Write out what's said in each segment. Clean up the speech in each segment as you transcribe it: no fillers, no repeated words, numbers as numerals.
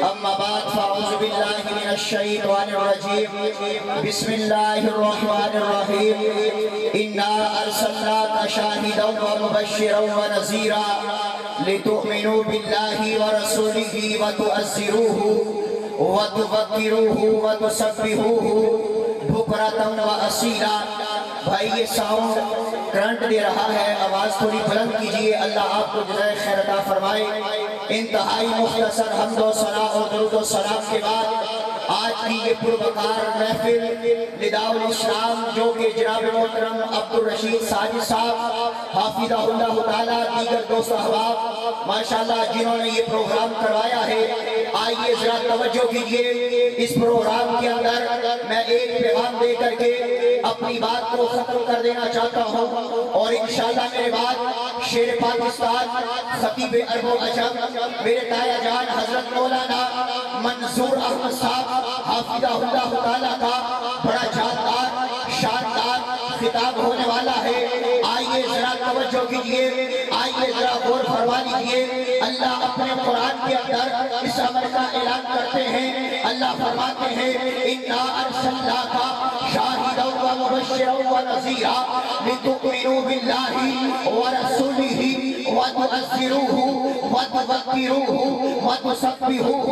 اما بعد فاعوذ باللہ من الشیطان الرجیم بسم اللہ الرحمن الرحیم انا ارسلناک شاہدا ومبشرا ونذیرا لتؤمنوا باللہ ورسولہ وتعزروہ وتذکروہ وتسبحوہ بکرۃ واصیلا۔ بھائی یہ ساؤنڈ کرنٹ دے رہا ہے، آواز تھوڑی بلند کیجئے، اللہ آپ کو جزائے خیر عطا فرمائے۔ انتہائی مختصر حمد و ثنا اور درود و سلام کے بعد آج کی یہ پروقار محفل نداء الاسلام جو کہ جناب محترم عبدالرشید ساجد صاحب حافظہ اللہ تعالیٰ دیگر دوست احباب ماشاءاللہ جنہوں نے یہ پروگرام کروایا ہے، آئیے ذرا توجہ کیجئے۔ اس پروگرام کے اندر میں ایک پیغام دے کر کے اپنی بات کو ختم کر دینا چاہتا ہوں، اور انشاءاللہ میرے بعد شیر پاکستان خطیب عرب و عجم میرے تایا جان حضرت مولانا منظور احمد صاحب حافظہ اللہ تعالیٰ کا بڑا جاندار شاندار خطاب ہونے والا ہے۔ آئیے ذرا توجہ کیجئے، آئیے ذرا غور فرما لیجئے۔ اللہ اپنے قرآن کے اندر اس امر کا اعلان کرتے ہیں، اللہ فرماتے ہیں اِنَّا أَرْسَلْنَاكَ شَاهِدًا وَمُبَشِّرًا وَنَذِيرًا لِتُؤْمِنُوا بِاللَّهِ وَرَسُولِهِ وَتُعَزِّرُوهُ وَتُذَكِّرُوهُ وَتُسَبِّحُوهُ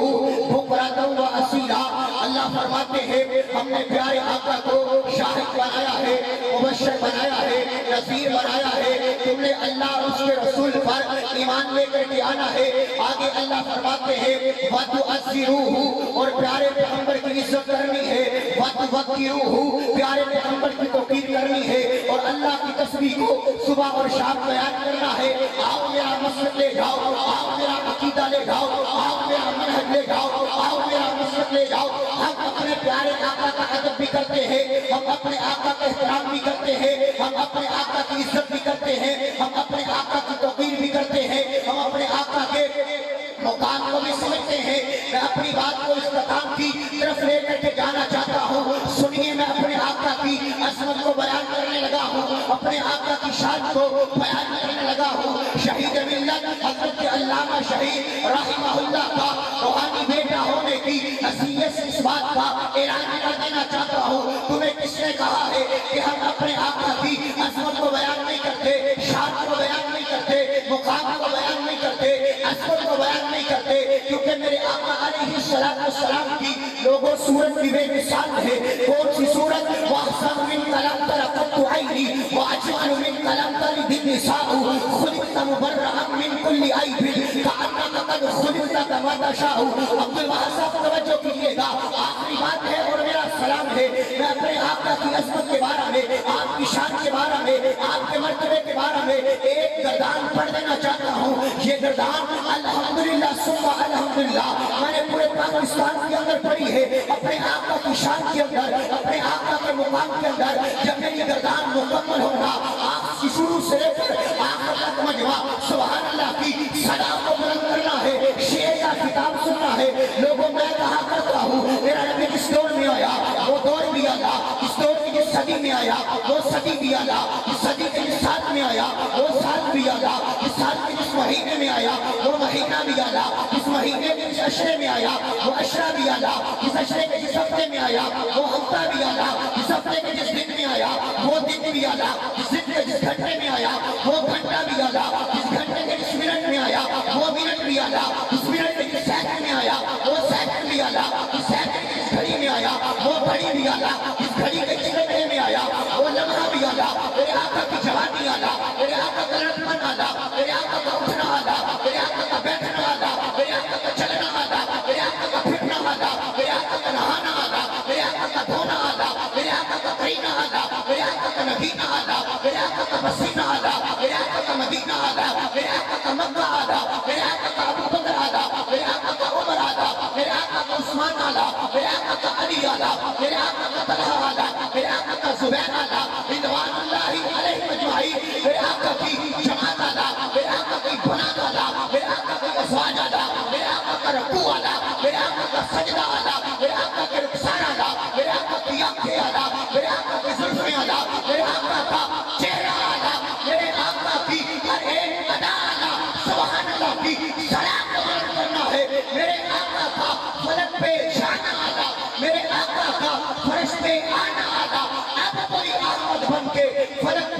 بُكْرَةً وَأَصِيلًا۔ اللہ فرماتے ہیں ہم نے پیارے آقا کو شاہد بنایا ہے، مبشر بنایا ہے، نذیر بنایا ہے۔ تم نے اللہ اور اس کے رسول پر ایمان لے کر کے آنا ہے۔ آگے اللہ فرماتے ہیں وَتُعَزِّرُوهُ، اور پیارے پیغمبر کی عزت کرنی ہے، وَتُذَكِّرُوهُ، پیارے پیغمبر کی توقیر کرنی ہے، اور اللہ کی تسبیح کو صبح اور شام بیان کرنا ہے۔ آؤ میرا مسلک لے جاؤ، آؤ میرا عقیدہ لے جاؤ، آؤ میرا منہج لے جاؤ، آؤ میرا مسلک لے جاؤ۔ ہم اپنے پیارے آقا کا ادب بھی کرتے ہیں، ہم اپنے آقا کا احترام بھی کرتے ہیں، ہم اپنے آقا کی عزت بھی کرتے ہیں، ہم اپنے آقا کی توقیر بھی کرتے ہیں، ہم اپنے آقا کے مقام کو بھی سمجھتے ہیں۔ میں اپنی بات کو اختتام کی طرف لے کر کے جانا چاہتا ہوں۔ سنیے، میں اپنے آقا کی عظمت کو بیان کرنے لگا ہوں، اپنے آقا کی شان کو بیان کرنے لگا ہوں۔ شہید ملت حضرت علامہ شہید رحمہ اللہ کا روحانی بیٹا ہونے کی حیثیت سے اس بات کا اعلان کر دینا چاہتا ہوں۔ تمہیں کس نے کہا ہے کہ ہم اپنے آقا کی عظمت کو بیان نہیں کرتے، شان کو بیان نہیں کرتے، مقام کو بیان نہیں کرتے، عظمت کو بیان نہیں کرتے؟ کیونکہ میرے آقا علیہ السلام کی لوگوں صورت کی بے مثال ہے۔ کون سی صورت؟ وَأَحْسَنُ مِنْكَ لَمْ تَرَ قَطُّ عَيْنِي وَأَجْمَلُ مِنْكَ لَمْ تَلِدِ النِّسَاءُ خُلِقْتَ مُبَرَّأً مِنْ كُلِّ عَيْبٍ كَأَنَّكَ قَدْ خُلِقْتَ كَمَا تَشَاءُ۔ عبد الوہاب صاحب توجہ کیجئے گا، آخری بات ہے اور میرا سلام ہے۔ میں اپنے آقا کی عظمت کے بارے میں، آپ کی شان کے بارے میں، آپ کے مرتبے کے بارے میں ایک گردان پڑھ دینا چاہتا ہوں۔ یہ گردان الحمدللہ ثم الحمدللہ میں نے پورے پاکستان کے اندر پڑھی ہے، اپنے آقا کی شان کے اندر، اپنے آقا کے مقام کے اندر۔ جب میری گردان مکمل ہوگا، آپ کی شروع سے لے کر آخر تک مجمع سبحان اللہ کی صدا کو بلند کرنا ہے، شعر کا خطاب سننا ہے۔ لوگوں میں کہا کرتا ہوں میرا نبی کس دور میں آیا وہ دور بھی آیا، اس دور کی جس صدی میں آیا وہ صدی بھی آیا، اس صدی کے جس سال میں آیا وہ سال بھی آیا، اس سال کے جس مہینے میں آیا وہ مہینہ بھی آیا، اس مہینے کے جس عشرے میں آیا وہ عشرہ بھی آیا، اس عشرے کے جس ہفتے میں آیا وہ ہفتہ بھی آیا، اس ہفتے کے جس دن میں آیا وہ دن بھی آیا، اس دن کے جس گھنٹے میں آیا وہ گھنٹہ بھی آیا، اس گھنٹے کے جس منٹ میں آیا وہ منٹ بھی آیا، اس منٹ کے جس سیکنڈ میں آیا وہ سیکنڈ بھی آیا، اس سیکنڈ کے جس گھڑی میں آیا وہ گھڑی بھی آیا، اس گھڑی کے جس لمحے میں آیا وہ لمحہ بھی آیا۔ میرے آقا کی جوانی آیا، میرے آقا کا لڑکپن آیا، میرے آقا کا اٹھنا آیا، میرے آقا کا بیٹھنا آیا، میرے آقا کا چلنا آیا، میرے آقا کا پھرنا آیا، میرے آقا کا نہانا آیا، میرے آقا کا دھونا آیا، میرے آقا کا کرینا آیا، میرے آقا کا نگینا آیا، میرے آقا کا پسینہ آیا، میرے آقا کا مدینہ آیا، میرے آقا کا مکہ آیا، میرے آقا کا ابو بکر آیا، میرے آقا کا عمر آیا، میرے آقا کا عثمان آیا، میرے آقا کا علی آیا، میرے آقا کا طلحہ آیا، میرے آقا کا زبیر آیا، رضوان اللہ علیہ مجمعین۔ میرے آقا کی جماعت آیا، میرے آقا کی بنات آیا، میرے آقا کی ازواج آیا، میرے آقا کا رکوع آیا، میرے آقا کا سجدہ آیا، میرے آقا کے رخسار آیا، میرے آقا کی آنکھیں آیا، میرے آقا کی زلفیں آیا، میرے آقا کا چہرہ آیا، میرے آقا کی ہر ایک ادا آیا۔ سبحان اللہ کی سلام کرنا ہے، میرے آقا کا میں آنا آنا اب کوئی احمد بن کے فلک